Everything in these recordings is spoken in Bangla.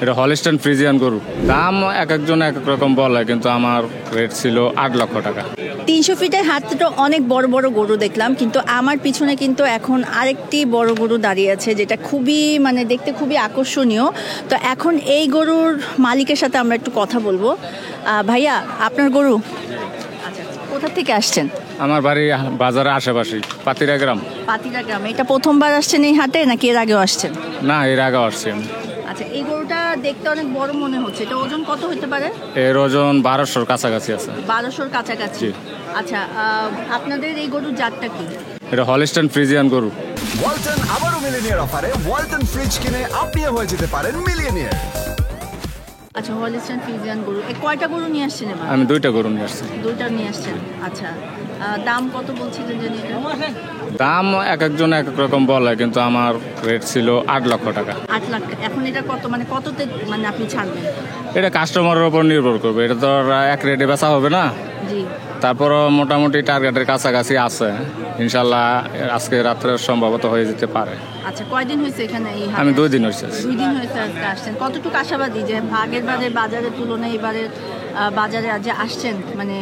এটা হলিস্টাইন ফ্রিজিয়ান গরু। দাম এক একজন এক এক রকম বলে, কিন্তু আমার রেট ছিল 8 লক্ষ টাকা। 300 ফিটের হাতে তো অনেক বড় বড় গরু দেখলাম, কিন্তু আমার পিছনে কিন্তু এখন আরেকটি বড় গরু দাঁড়িয়ে আছে, যেটা খুবই মানে দেখতে খুবই আকর্ষণীয়। তো এখন এই গরুর মালিকের সাথে আমরা একটু কথা বলবো। ভাইয়া, আপনার গরু? আচ্ছা, কোথা থেকে আসছেন? আমার বাড়ি বাজারের আশেপাশে, পাতিরা গ্রাম। পাতিরা গ্রাম। এটা প্রথমবার আসছেন এই হাটে নাকি এর আগেও আসছেন? না, এর আগেও আসছি আমি। আচ্ছা, এই গরুটা দেখতে অনেক বড় মনে হচ্ছে, এটা ওজন কত হতে পারে? এর ওজন 1200-র কাছাকাছি আছে। 1200-র কাছাকাছি। আচ্ছা, আপনাদের এই গরুর জাতটা কি? এটা হলিস্টাইন ফ্রিজিয়ান গরু। ওয়ালটন আবারও মিলিয়নিয়ার অফারে ওয়ালটন ফ্রিজ কিনে আপনিও হয়ে যেতে পারেন মিলিয়নিয়ার। আচ্ছা, হলিস্টাইন ফ্রিজিয়ান গরু। কয়টা গরু নিয়ে আসছেন এবার? আমি 2টা গরু নিয়ে আসছি। 2টা নিয়ে আসছেন। আচ্ছা, দাম কত বলছিলেন জানি? দাম এক একজন এক এক রকম বলে, কিন্তু আমার রেট ছিল 8 লক্ষ টাকা। 8 লাখ। এখন এটা কত, মানে কততে মানে আপনি ছাড়বেন? এটা কাস্টমারের উপর নির্ভর করবে, এটা তো আর এক রেটে বেচা হবে না। জি। তারপরও মোটামুটি টার্গেটের কাছাকাছি আছে, ইনশাল্লাহ আজকে রাত্রে সম্ভবত হয়ে যেতে পারে। আচ্ছা, কয়দিন হয়েছে এখানে? আমি 2 দিন হয়েছে। 2 দিন হয়েছে আজকে আসছেন। কতটুকু আশাবাদী যে আগের বারের বাজারের তুলনায় এবারের বাজারে আজ আসছেন, মানে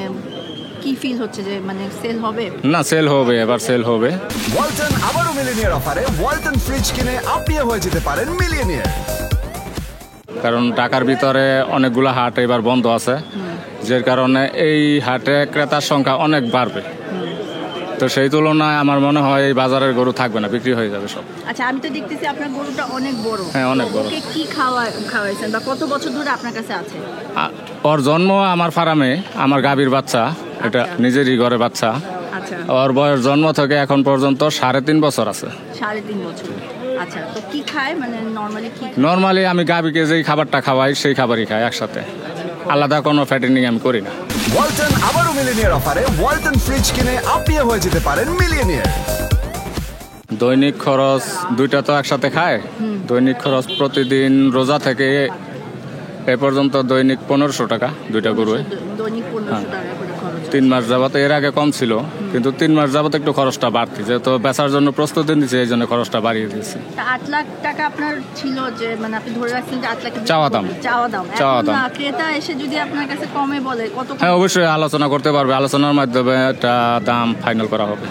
কি ফিল হচ্ছে যে মানে সেল হবে? না, সেল হবে, এবার সেল হবে। ওয়ালটন আবারও মিলিয়নিয়ার অফারে ওয়ালটন ফ্রিজ কিনে আপনিও হয়ে যেতে পারেন মিলিয়নিয়ার। কারণ ঢাকার ভিতরে অনেকগুলো হাট এবার বন্ধ আছে, যে কারণে এই হাটে ক্রেতার সংখ্যা অনেক বাড়বে। তো সেই তুলনায় আমার মনে হয় এই বাজারের গরু থাকবে না, বিক্রি হয়ে যাবে সব। আচ্ছা, আমি তো দেখতেছি আপনার গরুটা অনেক বড়। হ্যাঁ, অনেক বড়। ওকে কি খাওয়াইছেন বা কত বছর ধরে আপনার কাছে আছে? ওর জন্ম আমার ফার্মে, আমার গাভীর বাচ্চা, এটা নিজেরই ঘরে বাচ্চা। আচ্ছা। ওর বয়স জন্ম থেকে এখন পর্যন্ত 3.5 বছর আছে। 3.5 বছর। আচ্ছা, তো কি খায় মানে নরমালি কি? নরমালি আমি গাভীকে যেই খাবারটা খাওয়াই সেই খাবারই খাই একসাথে, আলাদা কোনো ফ্যাটেনিং আমি করি না। ওয়ালটন আবারও মিলিয়নিয়ার অফারে ওয়ালটন ফ্রিজ কিনে আপনিও হয়ে যেতে পারেন মিলিয়নিয়ার। দৈনিক খরচ 2টা তো একসাথে খায়। দৈনিক খরচ প্রতিদিন রোজা থেকে এ পর্যন্ত দৈনিক 1500 টাকা 2টা গরুয়ে। দৈনিক 1500 টাকা করে খরচ। 3 মাস যাবত, এর আগে কম ছিল, কিন্তু 3 মাস যাবত একটু খরচটা বাড়তি, যেহেতু বেচার জন্য প্রস্তুতি নিচ্ছে, এই জন্য খরচটা বাড়িয়ে দিয়েছি। 8 লাখ টাকা আপনার ছিল, যে মানে আপনি ধরে রাখছেন যে 8 লাখ চাওয়া দাম। এখন ক্রেতা এসে যদি আপনার কাছে কমে বলে কত? হ্যাঁ, অবশ্যই আলোচনা করতে পারবে, আলোচনার মাধ্যমে একটা দাম ফাইনাল করা হবে।